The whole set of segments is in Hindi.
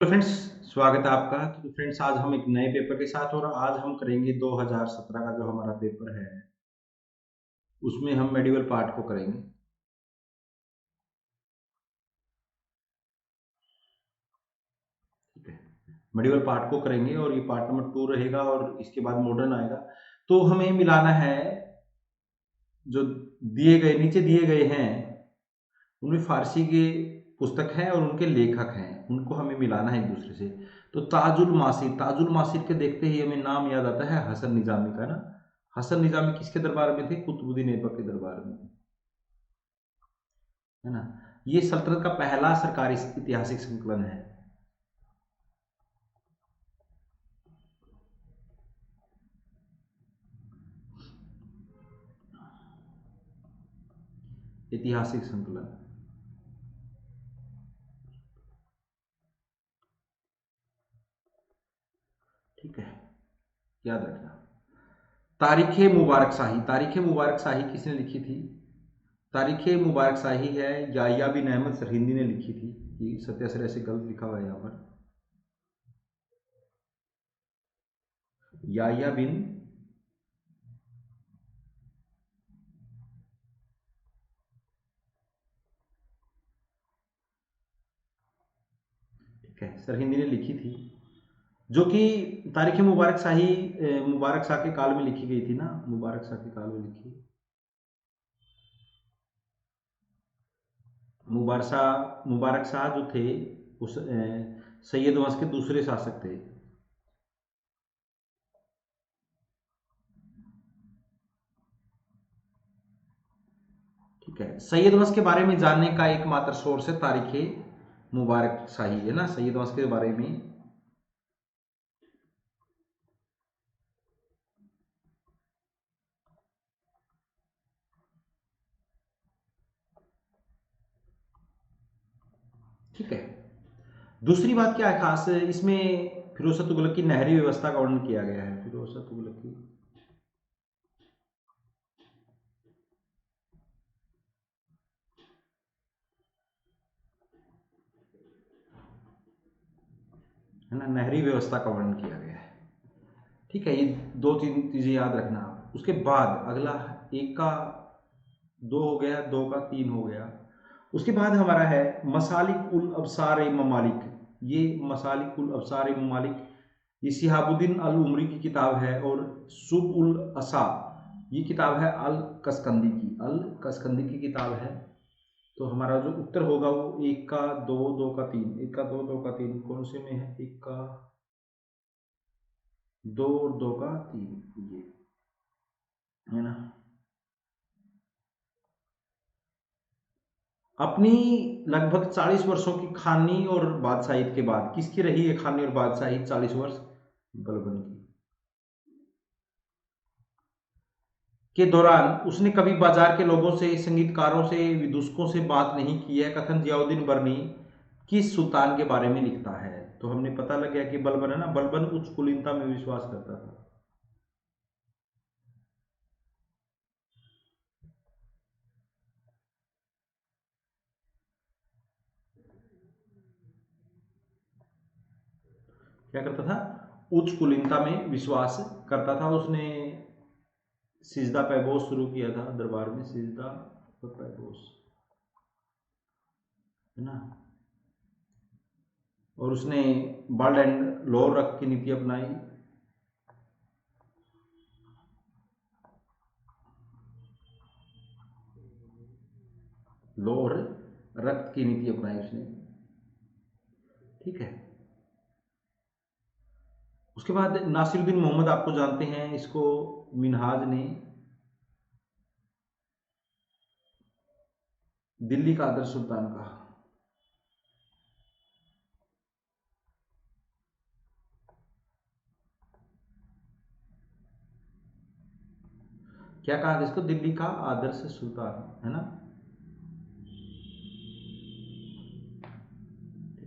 तो फ्रेंड्स, स्वागत है आपका। तो फ्रेंड्स, आज हम एक नए पेपर के साथ और आज हम करेंगे 2017 का जो हमारा पेपर है, उसमें हम मेडिवल पार्ट को करेंगे। ठीक है, मेडिवल पार्ट को करेंगे और ये पार्ट नंबर 2 रहेगा और इसके बाद मॉडर्न आएगा। तो हमें मिलाना है जो दिए गए नीचे दिए गए हैं, उनमें फारसी के पुस्तक हैं और उनके लेखक हैं, उनको हमें मिलाना है एक दूसरे से। तो ताजुल मासिर के देखते ही हमें नाम याद आता है हसन निजामी का ना। हसन निजामी किसके दरबार में थे? कुतुबुद्दीन ऐबक के दरबार में थे, है ना। ये सल्तनत का पहला सरकारी ऐतिहासिक संकलन है। ऐतिहासिक संकलन। ठीक है, याद रखना। तारीख मुबारक शाही किसने लिखी थी? तारीख मुबारक शाही है याह्या बिन अहमद सरहिंदी ने लिखी थी। ये सत्यासर ऐसे गलत लिखा हुआ है यहाँ पर। याह्या बिन, ठीक है, सरहिंदी ने लिखी थी, जो कि तारीख मुबारक शाही मुबारक शाह के काल में लिखी गई थी ना। मुबारक शाह के काल में लिखी। मुबारक शाह जो थे, उस सैयद वंश के दूसरे शासक थे। ठीक है, सैयद वंश के बारे में जानने का एकमात्र सोर्स है तारीख मुबारक शाही, है ना, सैयद वंश के बारे में। ठीक है, दूसरी बात क्या है खास इसमें? फिरोज शाह तुगलक की नहरी व्यवस्था का वर्णन किया गया है। फिरोज शाह तुगलक की, है ना, नहरी व्यवस्था का वर्णन किया गया है। ठीक है, ये दो तीन चीजें याद रखना आप। उसके बाद अगला, एक का दो हो गया, दो का तीन हो गया। उसके बाद हमारा है मसालिक उल अबसार ममालिक। ये मसालिक उल अबसार ममालिक, ये शिहाबुद्दीन अल उमरी की किताब है और सुब उल असा, ये किताब है अल कसकंदी की किताब है। तो हमारा जो उत्तर होगा वो एक का दो, दो का तीन, एक का दो, दो का तीन, कौन से में है? एक का दो और दो का तीन, ये है ना। अपनी लगभग 40 वर्षों की खानी और बादशाहियत के बाद किसकी रही है खानी और बादशाही 40 वर्ष? बलबन की। के दौरान उसने कभी बाजार के लोगों से, संगीतकारों से, विदूषकों से बात नहीं की है। कथन जियाउद्दीन बर्नी किस सुल्तान के बारे में लिखता है? तो हमने पता लग गया कि बलबन, है ना, बलबन उच्च कुलीनता में विश्वास करता था। क्या करता था? उच्च कुलीनता में विश्वास करता था। उसने सिजदा पैबोस शुरू किया था दरबार में, सिजदा पैबोस, है ना। और उसने बर्ड एंड लोअर रख की नीति अपनाई। लोअर रक्त की नीति अपनाई उसने। ठीक है, उसके बाद नासिरुद्दीन मोहम्मद, आपको जानते हैं इसको, मिनहाज ने दिल्ली का आदर्श सुल्तान कहा। क्या कहा इसको? दिल्ली का आदर्श सुल्तान, है ना।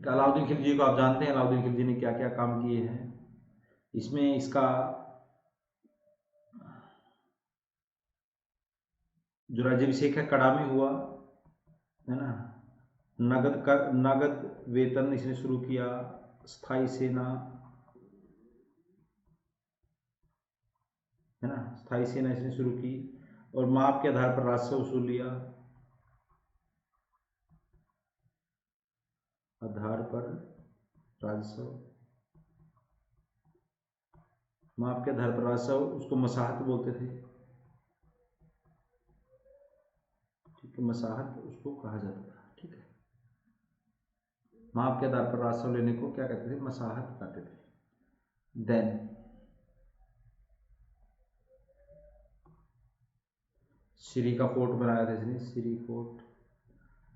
अलाउद्दीन खिलजी को आप जानते हैं, अलाउद्दीन खिलजी ने क्या क्या काम किए हैं। इसमें इसका जो राज्याभिषेक है कड़ा में हुआ, है ना। नगद वेतन इसने शुरू किया। स्थायी सेना, है ना, स्थायी सेना इसने शुरू की और माप के आधार पर राजस्व वसूल लिया, आधार पर राजस्व, माप के आधार पर राजस्व, उसको मसाहत बोलते थे। ठीक है, मसाहत उसको कहा जाता था। ठीक है, माप के आधार पर राजस्व लेने को क्या कहते थे? मसाहत कहते थे। देन श्री का फोर्ट बनाया था इसने, श्री फोर्ट,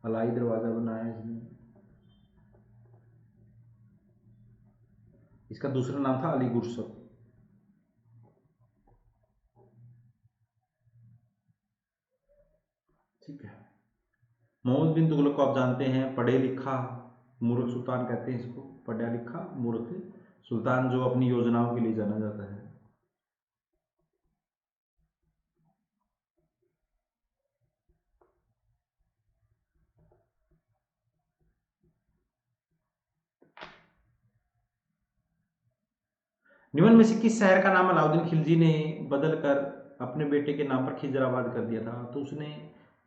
अलाई दरवाजा बनाया इसने। इसका दूसरा नाम था अली गुरसत। ठीक है, मोहम्मद बिन तुगलक को आप जानते हैं, पढ़े लिखा मूर्ख सुल्तान कहते हैं इसको, पढ़ा लिखा मूर्ख सुल्तान, जो अपनी योजनाओं के लिए जाना जाता है। निम्न में से किस शहर का नाम अलाउद्दीन खिलजी ने बदलकर अपने बेटे के नाम पर खिजराबाद कर दिया था? तो उसने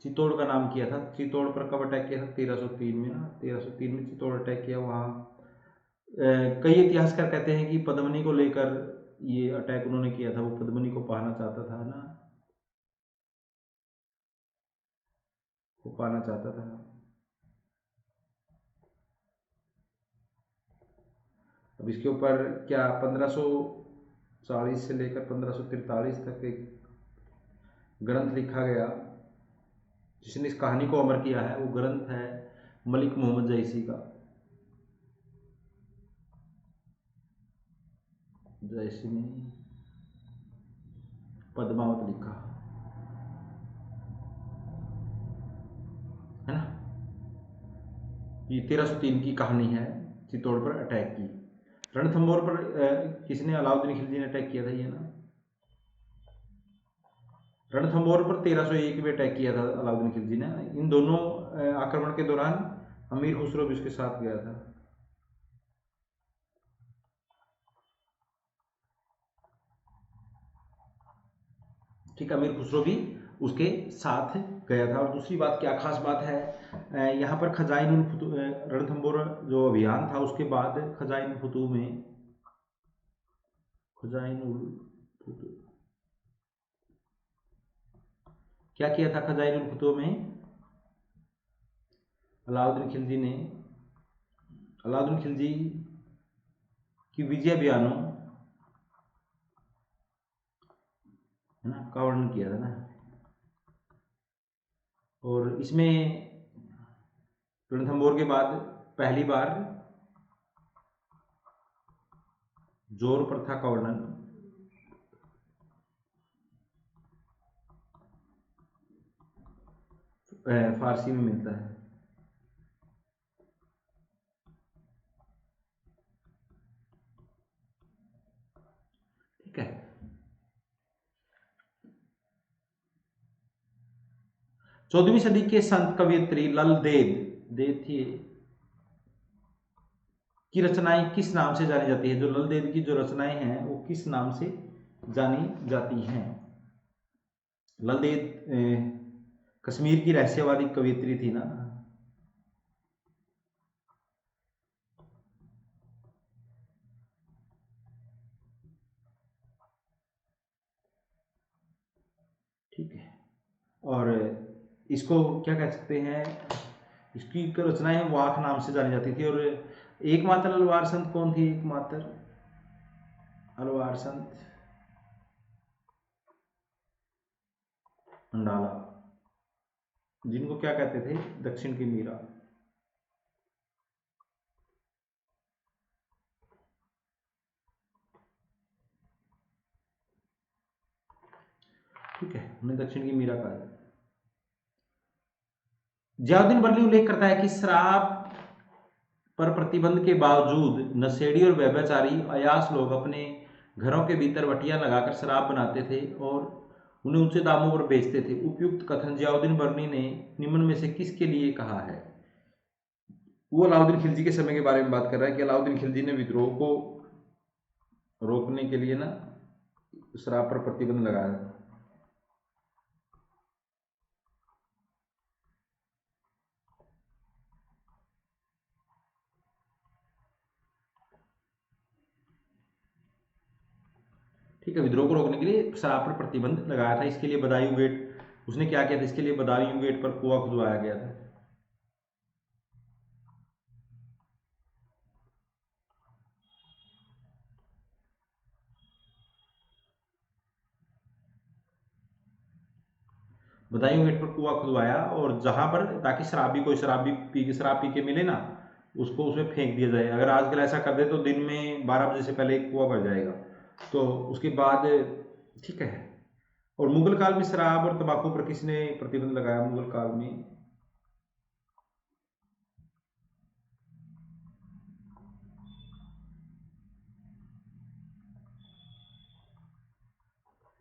चित्तौड़ का नाम किया था। चित्तौड़ पर कब अटैक किया था? 1303 में ना, 1303 में चित्तौड़ अटैक किया। वहाँ कई इतिहासकार कहते हैं कि पद्मनी को लेकर ये अटैक उन्होंने किया था, वो पद्मनी को पाना चाहता था ना, वो पाना चाहता था। अब इसके ऊपर क्या 1540 से लेकर 1543 तक एक ग्रंथ लिखा गया जिसने इस कहानी को अमर किया है। वो ग्रंथ है मलिक मोहम्मद जैसी का, जैसी ने पद्मावत लिखा है ना। ये 1303 की कहानी है, चित्तौड़ पर अटैक की। रणथंभौर पर किसने, अलाउद्दीन खिलजी ने अटैक किया था ये ना। रणथंभौर पर 1301 में अटैक किया था अलाउद्दीन खिलजी ने। इन दोनों आक्रमण के दौरान अमीर खुसरो भी उसके साथ गया था। ठीक, अमीर खुसरो भी उसके साथ गया था। और दूसरी बात, क्या खास बात है, यहाँ पर खजाइन उल फतूह, रणथंभौर जो अभियान था उसके बाद खजाइन फतूह में, खजाइन उल फतूह क्या किया था? खजाइन उल फतूह में अलाउद्दीन खिलजी की विजय बयानों, है ना, का वर्णन किया था ना। और इसमें रणथंभौर के बाद पहली बार जोर प्रथा का वर्णन, फारसी में मिलता है। ठीक है, 14वीं सदी के संत कवयित्री लल देद थी की रचनाएं किस नाम से जानी जाती है? जो लल देद की जो रचनाएं हैं वो किस नाम से जानी जाती हैं? लल देद कश्मीर की रहस्यवादी कवयित्री थी ना। ठीक है, और इसको क्या कह सकते हैं, इसकी रचनाएं वाक नाम से जानी जाती थी। और एकमात्र अलवार संत कौन थी? एकमात्र अलवार संत मंडाला, जिनको क्या कहते थे? दक्षिण की मीरा। ठीक है, उन्हें दक्षिण की मीरा कहा जाता है। जियाउद्दीन बर्ली उल्लेख करता है कि शराब पर प्रतिबंध के बावजूद नशेड़ी और व्यभिचारी अयास लोग अपने घरों के भीतर वटियां लगाकर शराब बनाते थे और उन्हें ऊंचे दामों पर बेचते थे। उपयुक्त कथन जियाउद्दीन बर्नी ने निम्न में से किसके लिए कहा है? वो अलाउद्दीन खिलजी के समय के बारे में बात कर रहा है कि अलाउद्दीन खिलजी ने विद्रोह को रोकने के लिए ना शराब पर प्रतिबंध लगाया। ठीक है, विद्रोह को रोकने के लिए शराब पर प्रतिबंध लगाया था। इसके लिए बदायूं गेट, उसने क्या किया था, इसके लिए बदायूं गेट पर कुआं खुदवाया गया था। बदायूं गेट पर कुआं खुदवाया, और जहां पर, ताकि शराबी, कोई शराब पी के मिले ना, उसको उसमें फेंक दिया जाए। अगर आजकल ऐसा कर दे तो दिन में 12 बजे से पहले एक कुआं भर जाएगा। तो उसके बाद, ठीक है। और मुगल काल में शराब और तंबाकू पर किसने प्रतिबंध लगाया? मुगल काल में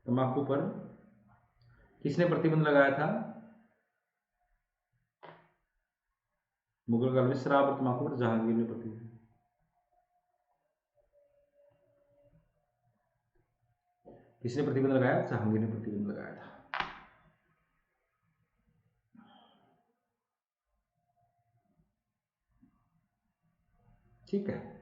तंबाकू पर किसने प्रतिबंध लगाया था? मुगल काल में शराब और तंबाकू पर जहांगीर ने प्रतिबंध। किसने प्रतिबंध लगाया? जहांगीर ने प्रतिबंध लगाया था। ठीक है।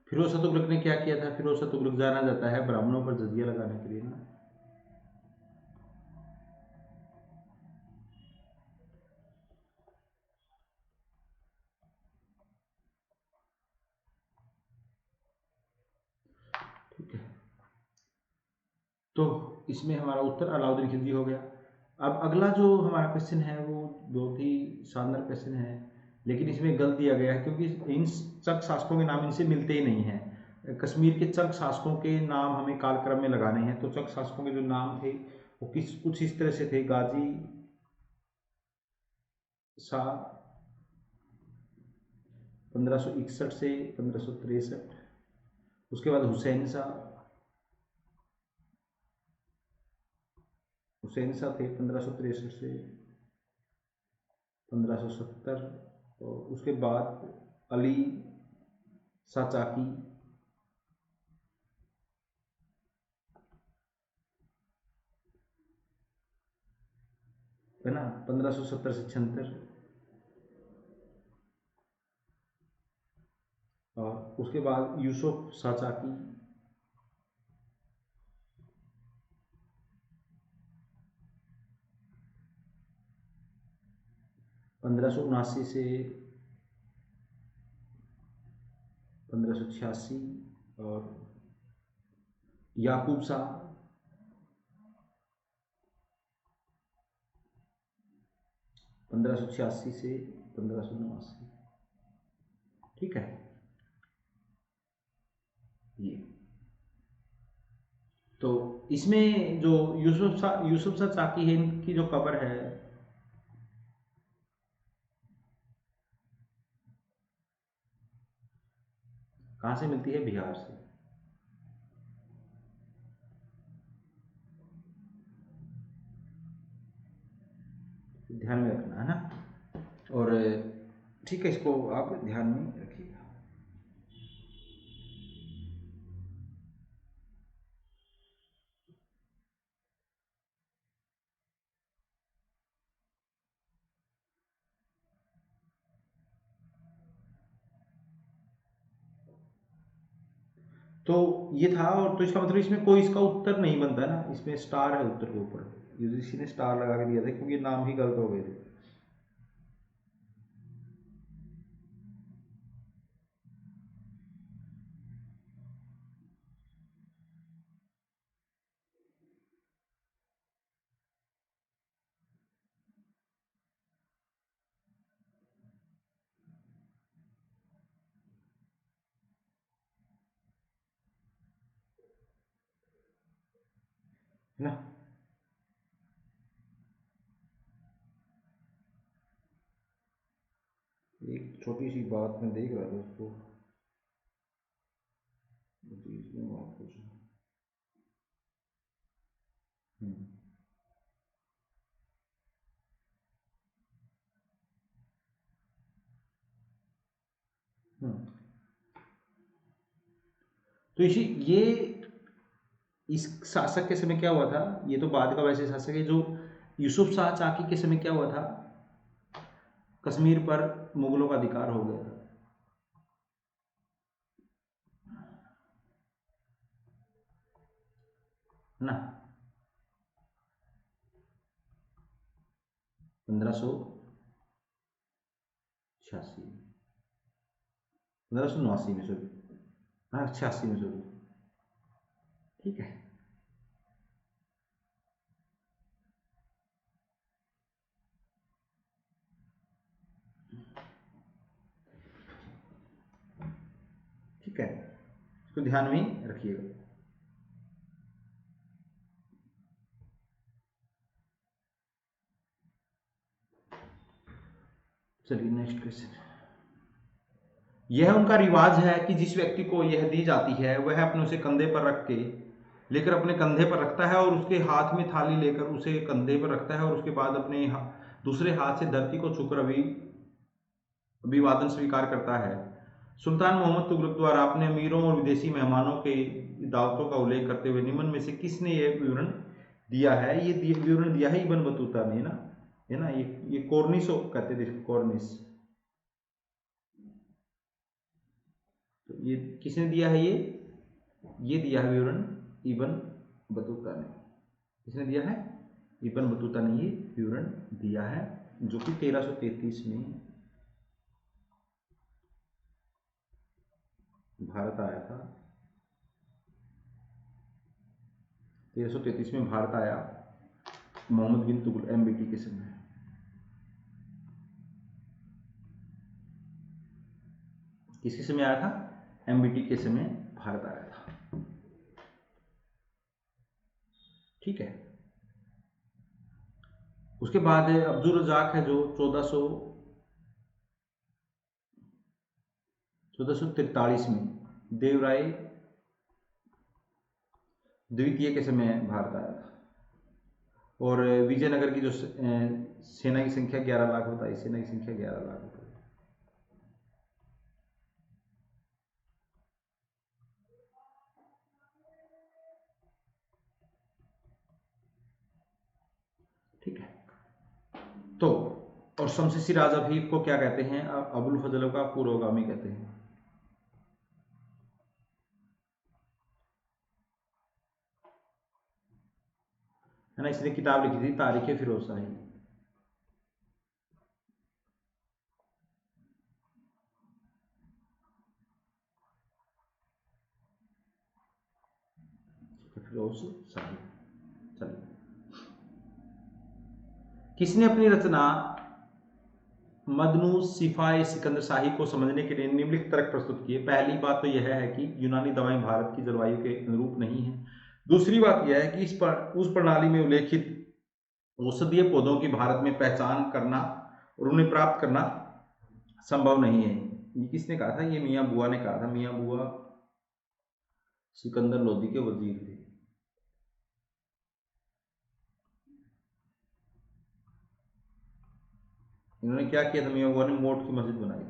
फिरोज शाह तुगलक ने क्या किया था? फिरोज शाह तुगलक जाना जाता है ब्राह्मणों पर जजिया लगाने के लिए ना। ठीक है, तो इसमें हमारा उत्तर अलाउद्दीन खिलजी हो गया। अब अगला जो हमारा क्वेश्चन है वो बहुत ही शानदार क्वेश्चन है, लेकिन इसमें गलत दिया गया है, क्योंकि इन चक शासकों के नाम इनसे मिलते ही नहीं हैं। कश्मीर के चक शासकों के नाम हमें कालक्रम में लगाने हैं। तो चक शासकों के जो नाम थे वो कुछ इस तरह से थे: गाजी शाह 1561 से 1563, उसके बाद हुसैन शाह थे 1563 से 1570, और उसके बाद अली शाह चाकी, है ना, 1570 से 76, और उसके बाद यूसुफ शाह चाकी 1579 से 1586, और याकूब शाह 1586 से 1589। ठीक है, ये तो इसमें जो यूसुफ शाह चाकी है, इनकी जो कब्र है, कहाँ से मिलती है? बिहार से। ध्यान में रखना है ना, और ठीक है, इसको आप ध्यान में रखिएगा। तो ये था, और तो इसका मतलब इसमें कोई इसका उत्तर नहीं बनता ना, इसमें स्टार है उत्तर के ऊपर, यूजीसी ने स्टार लगा के दिया था क्योंकि नाम ही गलत हो गए थे। है ना, एक छोटी सी बात मैं देख रहा था उसको हम्म हम्म। तो इसी ये इस शासक के समय क्या हुआ था, ये तो बाद का वैसे शासक है, जो यूसुफ शाह चाकी के समय क्या हुआ था, कश्मीर पर मुगलों का अधिकार हो गया था। ना 1586, 1589 में, सॉरी, हाँ 86 में, सॉरी। ठीक है। ठीक है, इसको ध्यान में रखिएगा। चलिए नेक्स्ट क्वेश्चन। यह उनका रिवाज है कि जिस व्यक्ति को यह दी जाती है वह अपने उसे कंधे पर रख के लेकर अपने कंधे पर रखता है और उसके हाथ में थाली लेकर उसे कंधे पर रखता है और उसके बाद अपने दूसरे हाथ से धरती को छूकर अभिवादन स्वीकार करता है। सुल्तान मोहम्मद तुगलक द्वारा अपने अमीरों और विदेशी मेहमानों के दावतों का उल्लेख करते हुए निम्न में से किसने यह विवरण दिया है? ये विवरण दिया है इब्न बतूता ने ना, है ना, ये कॉर्निश कहते थे, कॉर्निश। तो ये किसने दिया है? ये दिया है विवरण इब्न बतूता ने। किसने दिया है? इब्न बतूता ने ये विवरण दिया है, जो कि 1333 में भारत आया था। 1333 में भारत आया मोहम्मद बिन तुगलक एमबीटी के समय। किसके समय आया था? एमबीटी के समय भारत आया था। ठीक है। उसके बाद अब्दुल रजाक है, जो 1443 में देवराय द्वितीय के समय भारत आया था। और विजयनगर की जो सेना की संख्या 11 लाख बताई, सेना की संख्या 11 लाख बताई। ठीक है। तो और शमसेर राजा भी को क्या कहते हैं? अबुल फजल का पूर्वगामी कहते हैं, है ना। इसने किताब लिखी थी तारीख फिरोज शाही। फिरोज शाही। चलिए, किसने अपनी रचना मदनू सिफाए सिकंदर शाही को समझने के लिए निम्नलिखित तर्क प्रस्तुत किए? पहली बात तो यह है कि यूनानी दवाएं भारत की जलवायु के अनुरूप नहीं है। दूसरी बात यह है कि उस प्रणाली में उल्लेखित औषधीय पौधों की भारत में पहचान करना और उन्हें प्राप्त करना संभव नहीं है। ये किसने कहा था? ये मियाँ बुआ ने कहा था। मियाँ बुआ सिकंदर लोदी के वजीर थे। इन्होंने क्या किया था? मियाँ बुआ ने मोट की मस्जिद बनाई,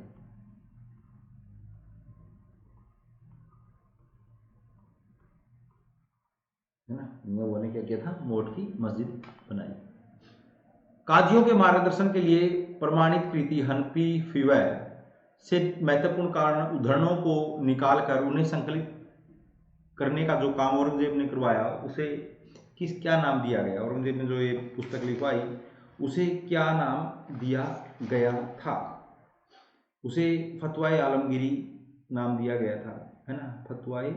है ना। मियाँ बुआ ने क्या किया था? मोट की मस्जिद बनाई। कादियों के मार्गदर्शन के लिए प्रमाणित कृति हनफी फिवै से महत्वपूर्ण कारण उदाहरणों को निकालकर उन्हें संकलित करने का जो काम औरंगजेब ने करवाया, उसे क्या नाम दिया गया? औरंगजेब ने जो ये पुस्तक लिखवाई, उसे क्या नाम दिया गया था? उसे फतवाए आलमगीरी नाम दिया गया था, है ना। फतवाए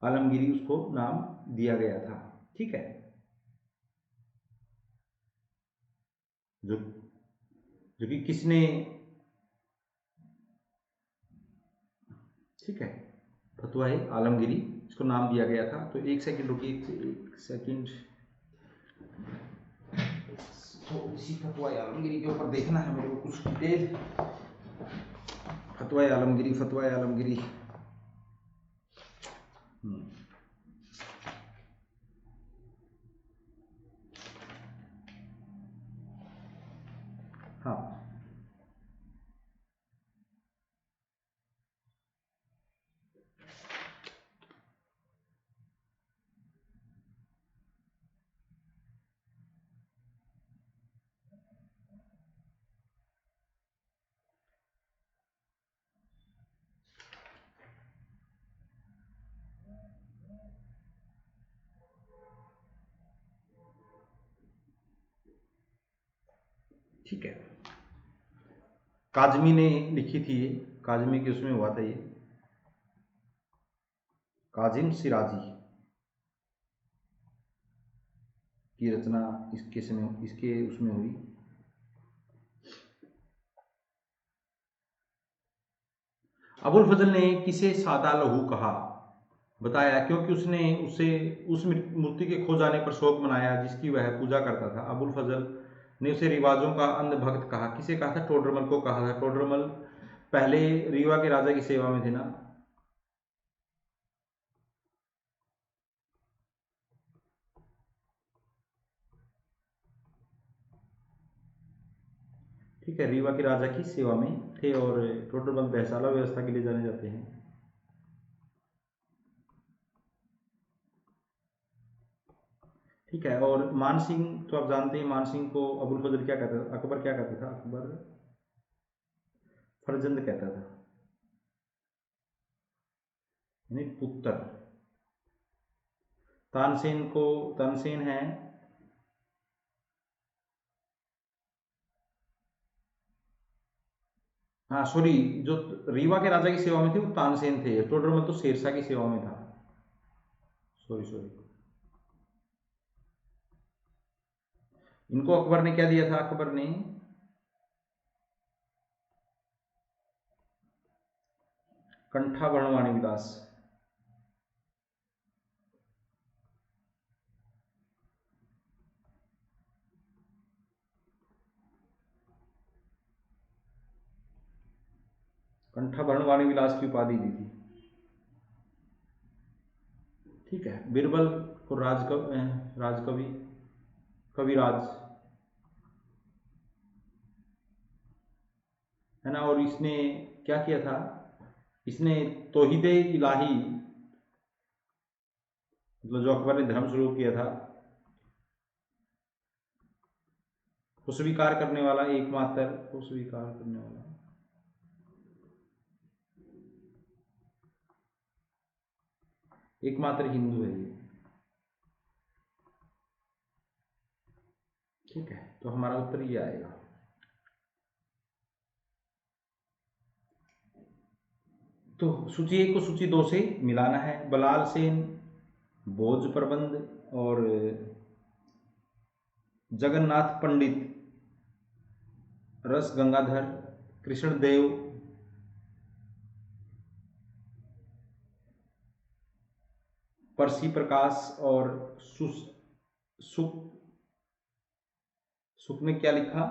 आलमगीरी उसको नाम दिया गया था। ठीक है। जो जो कि किसने, ठीक है, फतवाए आलमगीरी इसको नाम दिया गया था। तो एक सेकंड रुकिए, एक सेकंड, तो इसी फतवाए आलमगीरी के ऊपर देखना है मेरे को कुछ डिटेल। फतवा आलमगिरी, फतवा आलमगिरी। हाँ, ठीक है। काजमी ने लिखी थी ये, काजमी की उसमें हुआ था ये, काजिम सिराजी की रचना इसके उसमें हुई। अबुल फजल ने किसे सादा लहू कहा? बताया क्योंकि उसने उसे उस मूर्ति के खो जाने पर शोक मनाया जिसकी वह पूजा करता था। अबुल फजल ने उसे रिवाजों का अंधभक्त कहा। किसे कहा था? टोडरमल को कहा था। टोडरमल पहले रीवा के राजा की सेवा में थे ना। ठीक है, रीवा के राजा की सेवा में थे और टोडरमल बैसाला व्यवस्था के लिए जाने जाते हैं। ठीक है, और मान सिंह तो आप जानते हैं, मान सिंह को अबुल फजल क्या कहता था? अकबर क्या कहता था? अकबर फरजंद कहता था, यानी पुत्र। तानसेन है, हाँ सॉरी, जो रीवा के राजा की सेवा में थे वो तानसेन थे। टोडरमल तो शेरशाह की सेवा में था। सॉरी सॉरी, इनको अकबर ने क्या दिया था? अकबर ने कंठा वर्णवाणी विलास। कंठा वर्णवाणी विलास की उपाधि दी थी। ठीक है, बीरबल को राजकवि, कविराज है ना। और इसने क्या किया था? इसने तौहीदे इलाही, मतलब जो अकबर ने धर्म शुरू किया था, को स्वीकार करने वाला एकमात्र, को स्वीकार करने वाला एकमात्र हिंदू है ये। ठीक है, तो हमारा उत्तर ये आएगा। तो सूची 1 को सूची 2 से मिलाना है। बलाल सेन, भोज प्रबंध और जगन्नाथ पंडित, रस गंगाधर, कृष्णदेव, परसी प्रकाश और सुख ने क्या लिखा?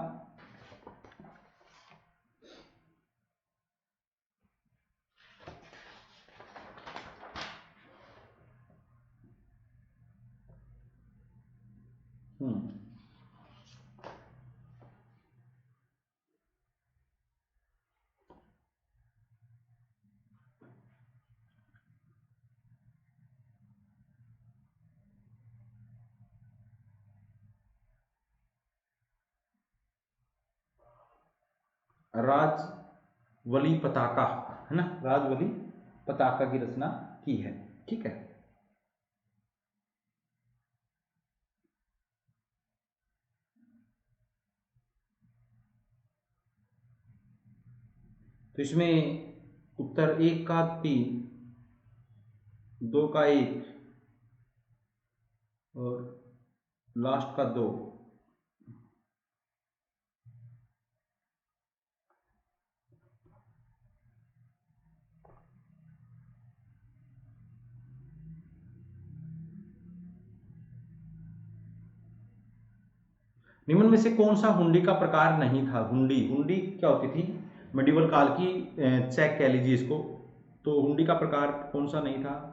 राजवली पताका, है ना, राजवली पताका की रचना की है। ठीक है, तो इसमें उत्तर 1 का 3, 2 का 1 और लास्ट का 2। निम्न में से कौन सा हुंडी का प्रकार नहीं था? हुंडी क्या होती थी? मेडिवल काल की चेक कह लीजिए इसको। तो हुंडी का प्रकार कौन सा नहीं था?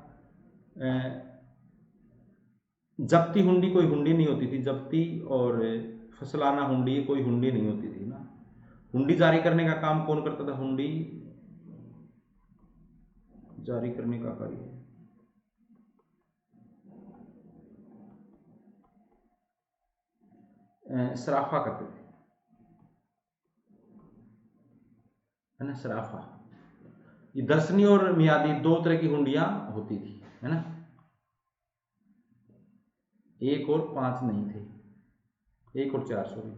जब्ती हुंडी कोई हुंडी नहीं होती थी, जब्ती और फसलाना हुंडी कोई हुंडी नहीं होती थी ना। हुंडी जारी करने का काम कौन करता था? हुंडी जारी करने का कार्य सराफा करते थे, है ना, सराफा। ये दर्शनी और मियादी दो तरह की हुंडियां होती थी, है ना, 1 और 5 नहीं थे, 1 और 4 सॉरी।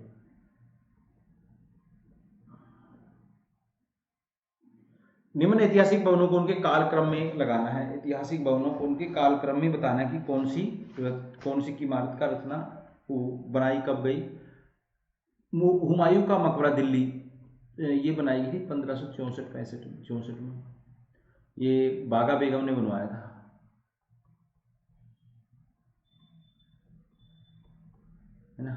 निम्न ऐतिहासिक भवनों को उनके कालक्रम में लगाना है। ऐतिहासिक भवनों को उनके कालक्रम में बताना है कि कौन सी की इमारत का रचना बनाई कब गई। हुमायूं का मकबरा दिल्ली, ये बनाई गई थी 1564 में। ये बागा बेगम ने बनवाया था, है ना।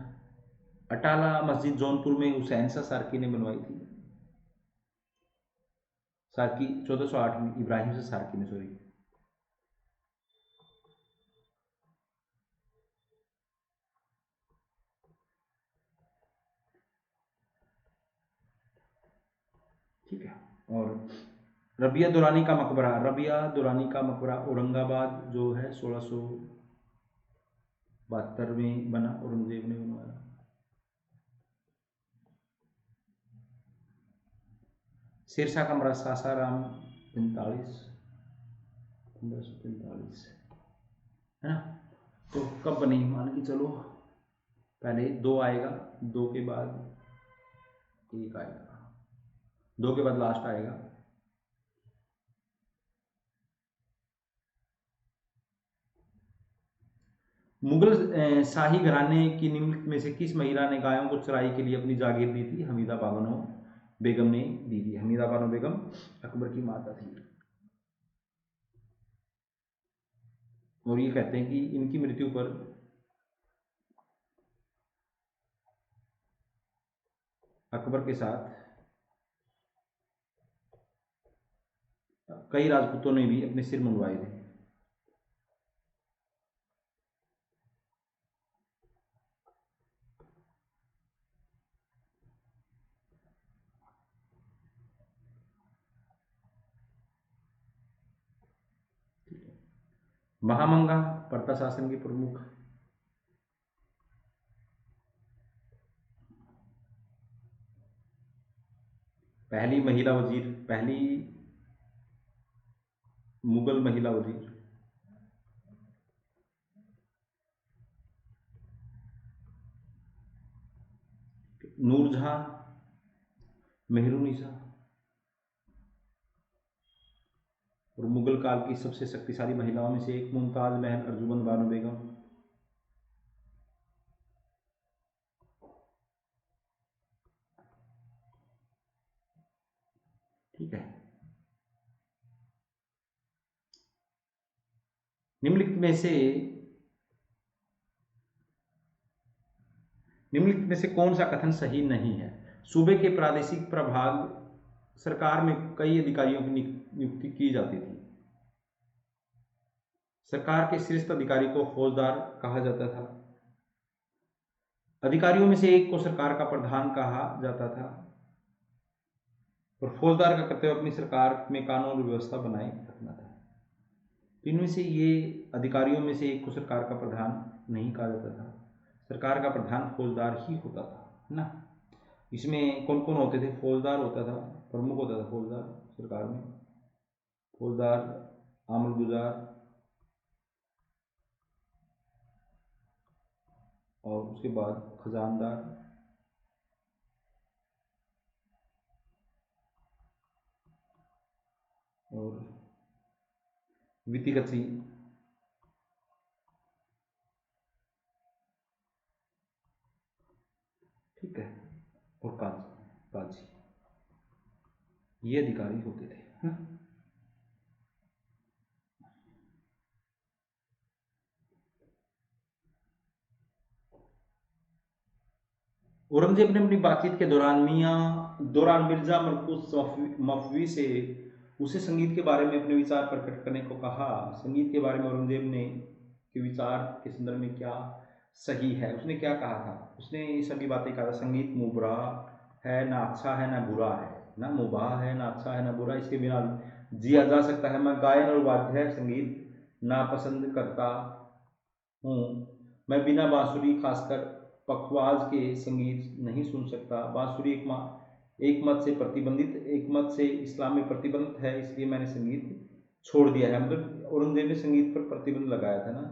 अटाला मस्जिद जौनपुर में हुसैन शाह सार्की ने बनवाई थी। सार्की 1408 में, इब्राहिम शाह सार्की ने, सॉरी। ठीक है। और रबिया दुरानी का मकबरा, रबिया दुरानी का मकबरा औरंगाबाद जो है 1672 में बना, औरंगजेब ने बनवाया। शेरशाह का मकबरा सासाराम 1545, है ना। तो कब बनी? मान के चलो पहले 2 आएगा, 2 के बाद 1 आएगा, 2 के बाद लास्ट आएगा। मुगल शाही घराने की निम्नलिखित में से किस महिला ने गायों को चराई के लिए अपनी जागीर दी थी? हमीदा बानो बेगम ने दी थी। हमीदा बानो बेगम अकबर की माता थी। और ये कहते हैं कि इनकी मृत्यु पर अकबर के साथ कई राजपूतों ने भी अपने सिर मुंडवाए थे। महामंगा पर्ता शासन के प्रमुख, पहली महिला वजीर, पहली मुगल महिला वजीर, नूरजहां मेहरुनिसा। और मुगल काल की सबसे शक्तिशाली महिलाओं में से एक मुमताज महल अर्जुमंद बानो बेगम। ठीक है। निम्नलिखित में से कौन सा कथन सही नहीं है? सूबे के प्रादेशिक प्रभाग सरकार में कई अधिकारियों की नियुक्ति की जाती थी। सरकार के शीर्ष अधिकारी को फौजदार कहा जाता था। अधिकारियों में से एक को सरकार का प्रधान कहा जाता था। और फौजदार का कर्तव्य अपनी सरकार में कानून और व्यवस्था बनाए रखना था। इनमें से ये अधिकारियों में से एक को सरकार का प्रधान नहीं कहा जाता था। सरकार का प्रधान फौजदार ही होता था, है ना। इसमें कौन कौन होते थे? फौजदार होता था, प्रमुख होता था फौजदार सरकार में, फौजदार, आमलगुजार, और उसके बाद खजानदार, और वित्तीकर्त्री, ठीक है, और काजी, ये अधिकारी होते थे, है ना। औरंगजेब ने अपनी बातचीत के दौरान मिर्जा मरकुस मफवी से उसे संगीत के बारे में अपने विचार प्रकट करने को कहा। संगीत के बारे में औरंगजेब ने के विचार के संदर्भ में क्या सही है, उसने क्या कहा था? उसने ये सभी बातें कहा था। संगीत मुबरा है, ना अच्छा है ना बुरा है, ना मुबाह है, ना अच्छा है ना बुरा, इसके बिना जिया जा सकता है। मैं गायन और वाद्य संगीत नापसंद करता हूँ। मैं बिना बांसुरी खासकर पखवाज के संगीत नहीं सुन सकता। बांसुरी एक मत से प्रतिबंधित, एक मत से इस्लाम में प्रतिबंधित है, इसलिए मैंने संगीत छोड़ दिया है। मतलब औरंगजेब ने संगीत पर प्रतिबंध लगाया था ना,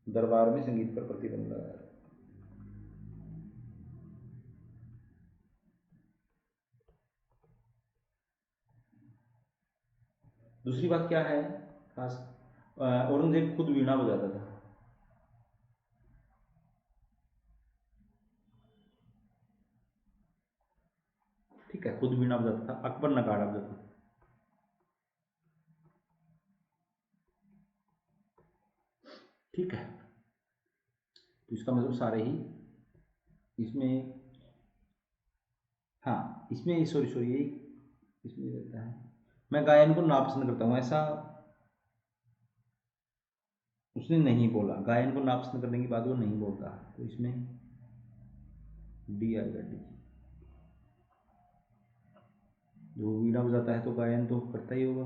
दरबार में संगीत पर प्रतिबंध लगाया था। दूसरी बात क्या है खास, औरंगजेब खुद वीणा बजाता था। ठीक है, खुद वीणा बजाता था। अकबर नगाड़ा बजाता था। ठीक है, तो इसका मतलब सारे ही इसमें, हाँ इसमें सॉरी सॉरी यही इसमें रहता है। मैं गायन को नापसंद करता हूँ, ऐसा उसने नहीं बोला। गायन को नापसंद करने की बात वो नहीं बोलता, तो इसमें डी आएगा, डी। जो वीणा बजाता है तो गायन तो करता ही होगा,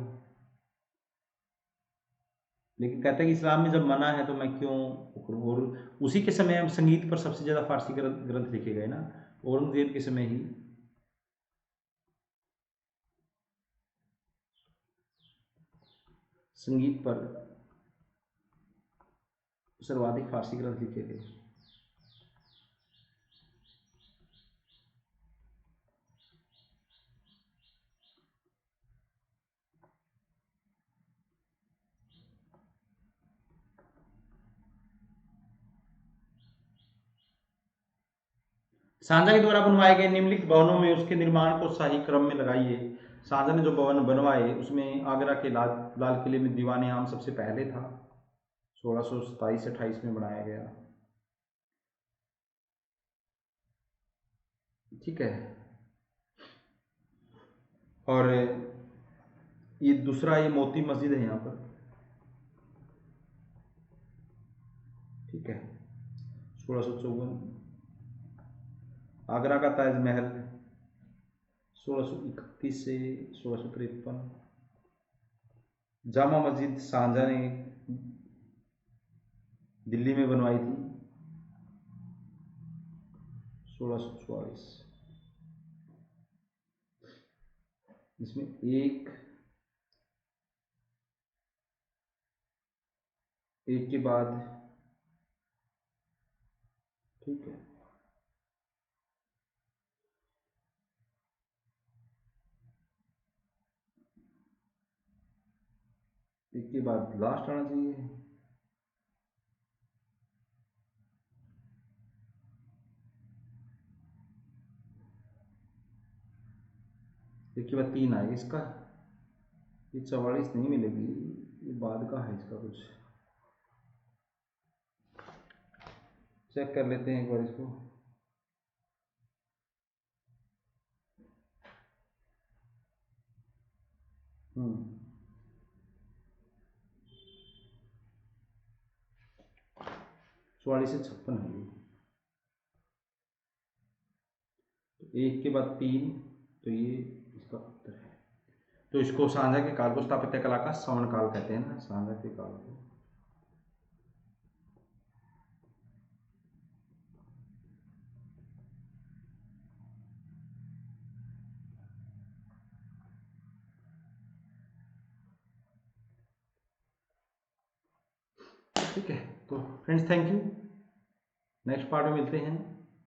लेकिन कहता है कि इस्लाम में जब मना है तो मैं क्यों करूं। और उसी के समय संगीत पर सबसे ज्यादा फारसी ग्रंथ लिखे गए ना, औरंगजेब के समय ही संगीत पर सर्वाधिक फारसी ग्रंथ लिखे गए। शाहजहां के द्वारा बनवाए गए निम्नलिखित भवनों में उसके निर्माण को शाही क्रम में लगाइए। शाहजहां ने जो भवन बनवाए उसमें आगरा के लाल किले में दीवान आम सबसे पहले था, 1627-28 में बनाया गया। ठीक है, और ये दूसरा ये मोती मस्जिद है यहाँ पर। ठीक है, 1654। आगरा का ताजमहल 1631 से 1653। जामा मस्जिद शाहजहां ने दिल्ली में बनवाई थी 1644। इसमें एक एक के बाद, ठीक है, एक के बाद लास्ट आना चाहिए। एक के बाद तीन आएगा इसका। ये 44 नहीं मिलेगी, ये बाद का है इसका कुछ। चेक कर लेते हैं एक बार इसको। हम्म 44 से 56 है ये। तो एक के बाद तीन, तो ये इसका उत्तर है। तो इसको शाहजहां के काल को स्थापत्य कला का स्वर्ण काल कहते हैं ना, शाहजहां के काल को। ठीक है, तो friends thank you. Next part में मिलते हैं।